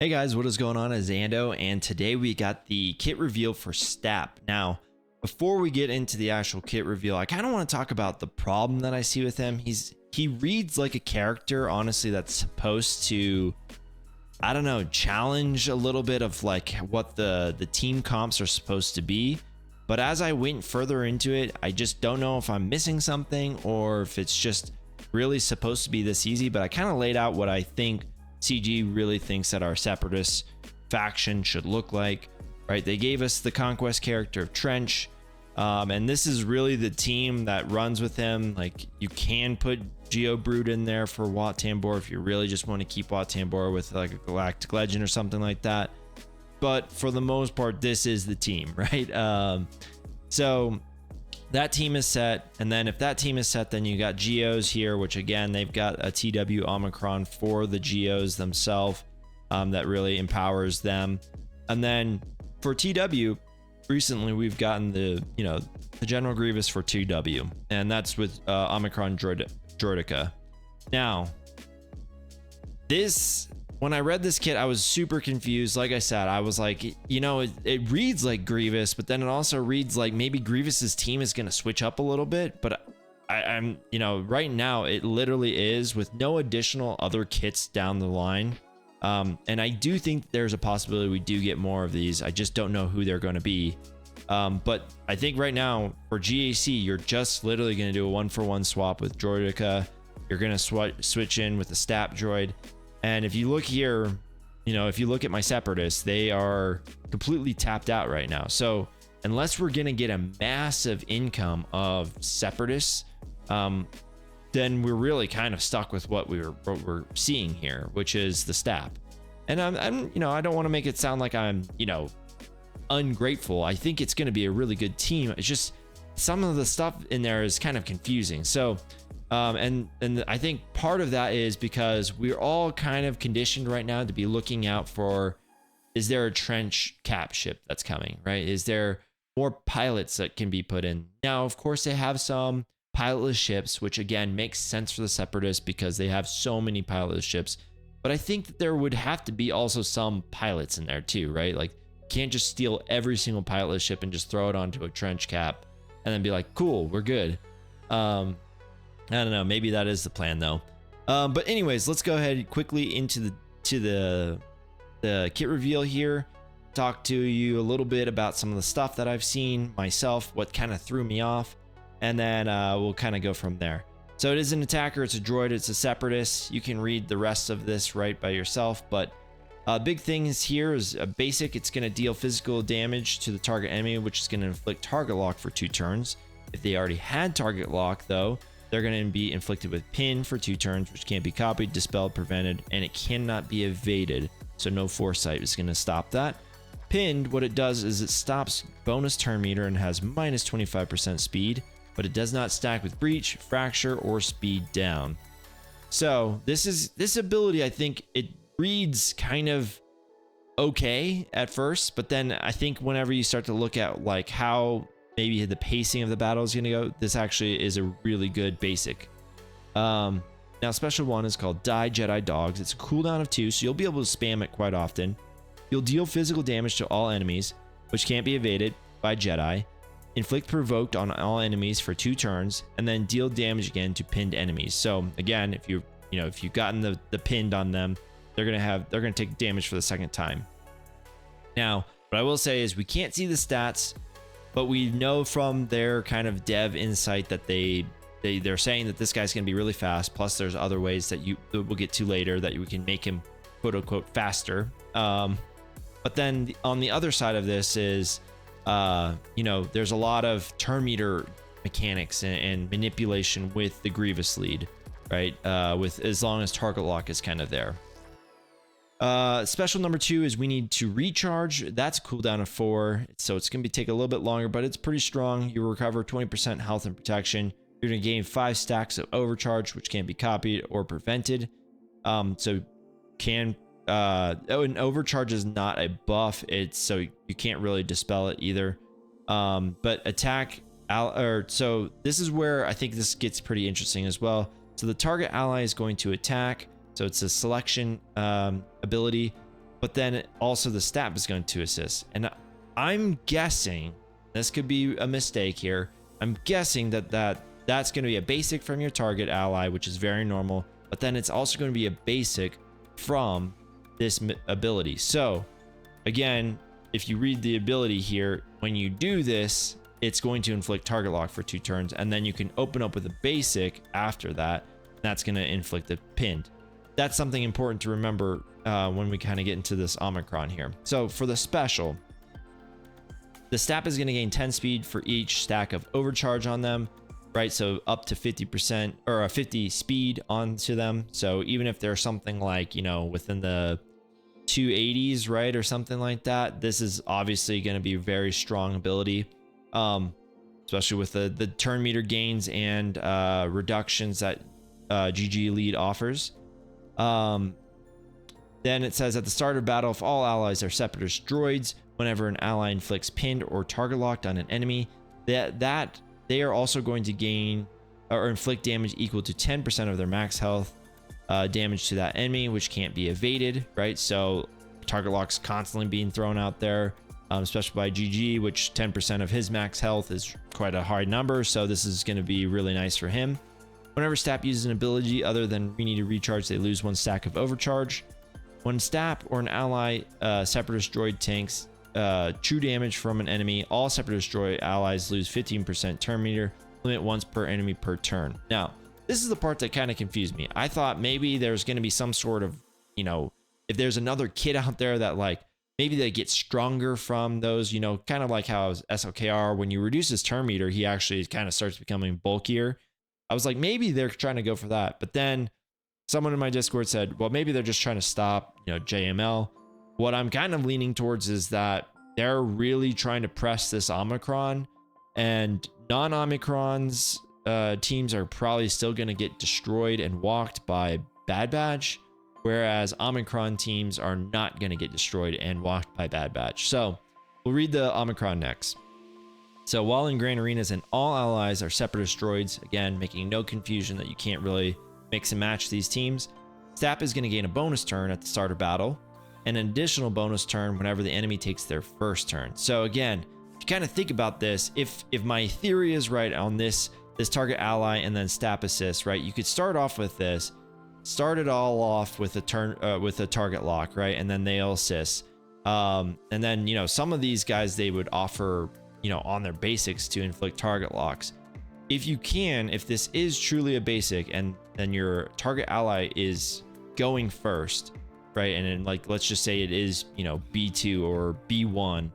Hey guys, what is going on? It's Ando, and today we got the kit reveal for STAP. Now, before we get into the actual kit reveal, I kind of want to talk about the problem that I see with him. He reads like a character, honestly, that's supposed to, I don't know, challenge a little bit of like what the team comps are supposed to be. But as I went further into it, I just don't know if I'm missing something or if it's just really supposed to be this easy. But I kind of laid out what I think CG really thinks that our Separatist faction should look like, right? They gave us the conquest character of Trench, and this is really the team that runs with him. Like, you can put Geobrood in there for Wat Tambor if you really just want to keep Wat Tambor with like a Galactic Legend or something like that. But for the most part, this is the team, right? So that team is set, and then if that team is set, then you got Geos here, which again, they've got a TW Omicron for the Geos themselves, that really empowers them. And then for TW, recently we've gotten the General Grievous for TW, and that's with Omicron Droidica. Now, when I read this kit, I was super confused. Like I said, I was like, it reads like Grievous, but then it also reads like maybe Grievous's team is going to switch up a little bit. But I'm right now it literally is, with no additional other kits down the line. And I do think there's a possibility we do get more of these. I just don't know who they're going to be. But I think right now for GAC, you're just literally going to do a 1-for-1 swap with Droidica. You're going to switch in with the STAP droid. And if you look here, if you look at my Separatists, they are completely tapped out right now. So unless we're going to get a massive income of Separatists, then we're really kind of stuck with what we're seeing here, which is the STAP. And I don't want to make it sound like I'm, ungrateful. I think it's going to be a really good team. It's just some of the stuff in there is kind of confusing. So and I think part of that is because we're all kind of conditioned right now to be looking out for, is there a Trench cap ship that's coming, right? Is there more pilots that can be put in? Now, of course, they have some pilotless ships, which again makes sense for the Separatists because they have so many pilotless ships. But I think that there would have to be also some pilots in there too, right? Like, you can't just steal every single pilotless ship and just throw it onto a Trench cap and then be like, cool, we're good. I don't know. Maybe that is the plan though. But anyways, let's go ahead quickly into the kit reveal here. Talk to you a little bit about some of the stuff that I've seen myself, what kind of threw me off, and then we'll kind of go from there. So it is an attacker, it's a droid, it's a Separatist. You can read the rest of this right by yourself, but big things here is a basic. It's going to deal physical damage to the target enemy, which is going to inflict target lock for 2 turns. If they already had target lock though, they're going to be inflicted with pin for 2 turns, which can't be copied, dispelled, prevented, and it cannot be evaded. So no foresight is going to stop that. Pinned, what it does is it stops bonus turn meter and has minus 25% speed, but it does not stack with breach, fracture, or speed down. So this ability, I think it reads kind of okay at first, but then I think whenever you start to look at like how maybe the pacing of the battle is going to go, this actually is a really good basic. Now, special one is called Die Jedi Dogs. It's a cooldown of 2, so you'll be able to spam it quite often. You'll deal physical damage to all enemies, which can't be evaded by Jedi. Inflict provoked on all enemies for 2 turns, and then deal damage again to pinned enemies. So again, if you've gotten the pinned on them, they're gonna take damage for the second time. Now, what I will say is we can't see the stats, but we know from their kind of dev insight that they're saying that this guy's going to be really fast. Plus, there's other ways that we'll get to later that we can make him quote unquote faster. But then on the other side of this is, there's a lot of turn meter mechanics and manipulation with the Grievous lead, right? With as long as target lock is kind of there. Special number 2 is we need to recharge. That's a cooldown of 4, so it's going to take a little bit longer, but it's pretty strong. You recover 20% health and protection. You're going to gain 5 stacks of overcharge, which can't be copied or prevented. And overcharge is not a buff. So you can't really dispel it either. But attack, so this is where I think this gets pretty interesting as well. So the target ally is going to attack. So it's a selection ability. but then also the STAP is going to assist. And I'm guessing, this could be a mistake here, I'm guessing that's going to be a basic from your target ally, which is very normal, but then it's also going to be a basic from this ability. So again, if you read the ability here, when you do this, it's going to inflict target lock for 2 turns, and then you can open up with a basic after that. That's going to inflict the pinned. That's something important to remember when we kind of get into this Omicron here. So for the special, the STAP is going to gain 10 speed for each stack of overcharge on them, right? So up to 50% or 50 speed onto them. So even if there's something like, you know, within the 280s, right, or something like that, this is obviously going to be a very strong ability, especially with the turn meter gains and reductions that GG Lead offers. Then it says at the start of battle, if all allies are separatist droids, whenever an ally inflicts pinned or target locked on an enemy, that they are also going to gain or inflict damage equal to 10% of their max health damage to that enemy, which can't be evaded, right? So target lock's constantly being thrown out there, especially by GG, which 10% of his max health is quite a high number. So this is going to be really nice for him. Whenever STAP uses an ability other than we need to recharge, they lose 1 stack of overcharge. When STAP or an ally separatist droid tanks true damage from an enemy, all separatist droid allies lose 15% turn meter, limit once per enemy per turn. Now, this is the part that kind of confused me. I thought maybe there's going to be some sort of, you know, if there's another kid out there that like maybe they get stronger from those, you know, kind of like how SLKR, when you reduce his turn meter, he actually kind of starts becoming bulkier. I was like, maybe they're trying to go for that. But then someone in my Discord said, well, maybe they're just trying to stop, you know, JML. What I'm kind of leaning towards is that they're really trying to press this Omicron, and non-Omicrons teams are probably still going to get destroyed and walked by Bad Batch, whereas Omicron teams are not going to get destroyed and walked by Bad Batch. So we'll read the Omicron next. So while in Grand Arenas and all allies are separatist droids, again, making no confusion that you can't really mix and match these teams, STAP is going to gain a bonus turn at the start of battle and an additional bonus turn whenever the enemy takes their first turn. So again, if you kind of think about this, if my theory is right on this target ally and then STAP assist, right, you could start off with this, start it all off with a turn with a target lock, right, and then they'll assist, and then, you know, some of these guys they would offer, you know, on their basics to inflict target locks. If you can, if this is truly a basic and then your target ally is going first, right, and then like let's just say it is, you know, B2 or B1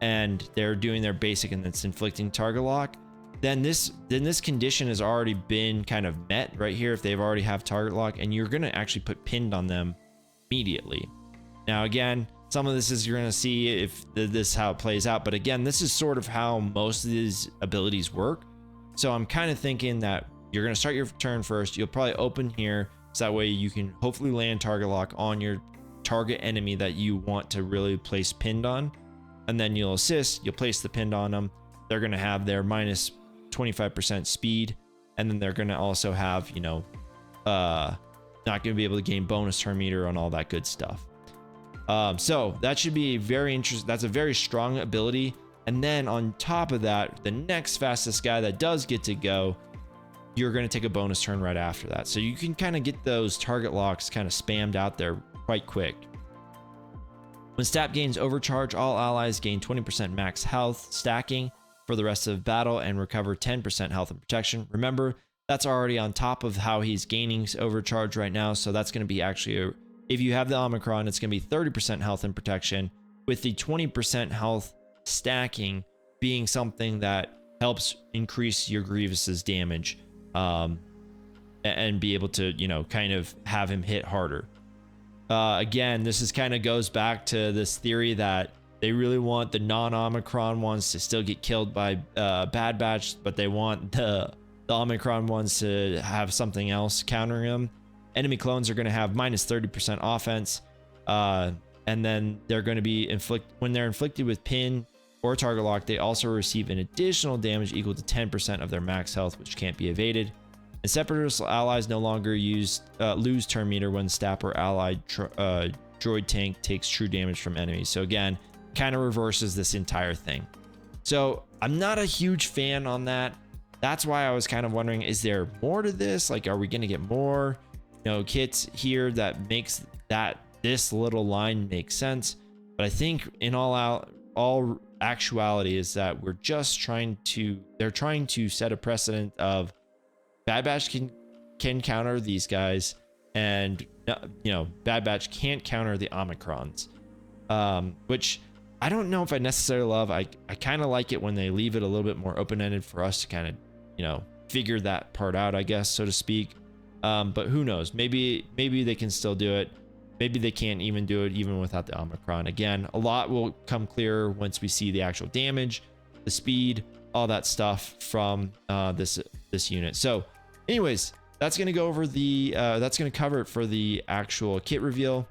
and they're doing their basic and it's inflicting target lock, then this condition has already been kind of met right here if they've already have target lock, and you're going to actually put pinned on them immediately. Now again, some of this is you're going to see if this how it plays out, but again, this is sort of how most of these abilities work. So I'm kind of thinking that you're going to start your turn first. You'll probably open here, so that way you can hopefully land target lock on your target enemy that you want to really place pinned on, and then you'll assist, you'll place the pinned on them. They're going to have their minus 25% speed, and then they're going to also have, you know, not going to be able to gain bonus turn meter on all that good stuff. So that should be very interesting. That's a very strong ability. And then on top of that, the next fastest guy that does get to go, you're going to take a bonus turn right after that. So you can kind of get those target locks kind of spammed out there quite quick. When STAP gains overcharge, all allies gain 20% max health stacking for the rest of battle and recover 10% health and protection. Remember, that's already on top of how he's gaining overcharge right now. So that's going to be actually, if you have the Omicron, it's going to be 30% health and protection, with the 20% health stacking being something that helps increase your Grievous's damage, and be able to, you know, kind of have him hit harder. Again, this is kind of goes back to this theory that they really want the non-Omicron ones to still get killed by Bad Batch, but they want the Omicron ones to have something else countering them. Enemy clones are going to have minus 30% offense, and then they're going to be when they're inflicted with pin or target lock, they also receive an additional damage equal to 10% of their max health, which can't be evaded. And separatist allies no longer lose turn meter when STAP or ally droid tank takes true damage from enemies. So again, kind of reverses this entire thing. So I'm not a huge fan on that. That's why I was kind of wondering, is there more to this? Like, are we going to get more, kits here that makes this little line make sense? But I think in all actuality is that they're trying to set a precedent of Bad Batch can counter these guys, and Bad Batch can't counter the Omicrons, which I don't know if I necessarily love. I kind of like it when they leave it a little bit more open-ended for us to kind of figure that part out, I guess, so to speak. But who knows? Maybe they can still do it. Maybe they can't even do it even without the Omicron. Again, a lot will come clearer once we see the actual damage, the speed, all that stuff from this unit. So anyways, that's going to go over that's going to cover it for the actual kit reveal.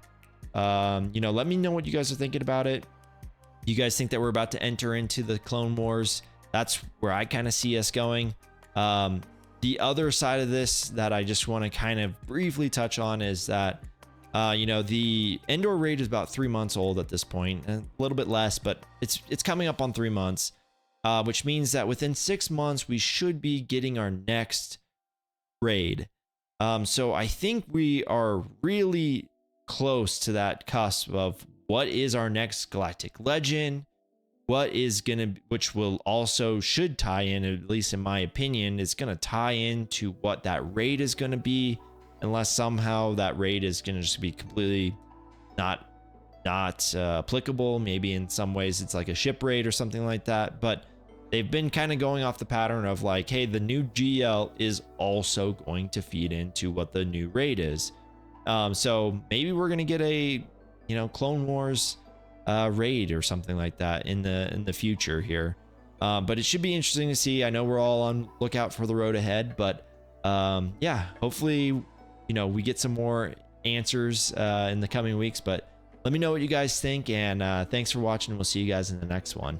Let me know what you guys are thinking about it. You guys think that we're about to enter into the Clone Wars? That's where I kind of see us going. The other side of this that I just want to kind of briefly touch on is that the Endor raid is about 3 months old at this point, and a little bit less, but it's coming up on 3 months, which means that within 6 months we should be getting our next raid. So I think we are really close to that cusp of what is our next galactic legend, which will also should tie in, at least in my opinion, it's going to tie into what that raid is going to be, unless somehow that raid is going to just be completely not applicable. Maybe in some ways it's like a ship raid or something like that, but they've been kind of going off the pattern of like, hey, the new GL is also going to feed into what the new raid is. So maybe we're going to get a Clone Wars raid or something like that in the future here. But it should be interesting to see. I know we're all on lookout for the road ahead, but yeah, hopefully we get some more answers in the coming weeks. But let me know what you guys think, and thanks for watching. We'll see you guys in the next one.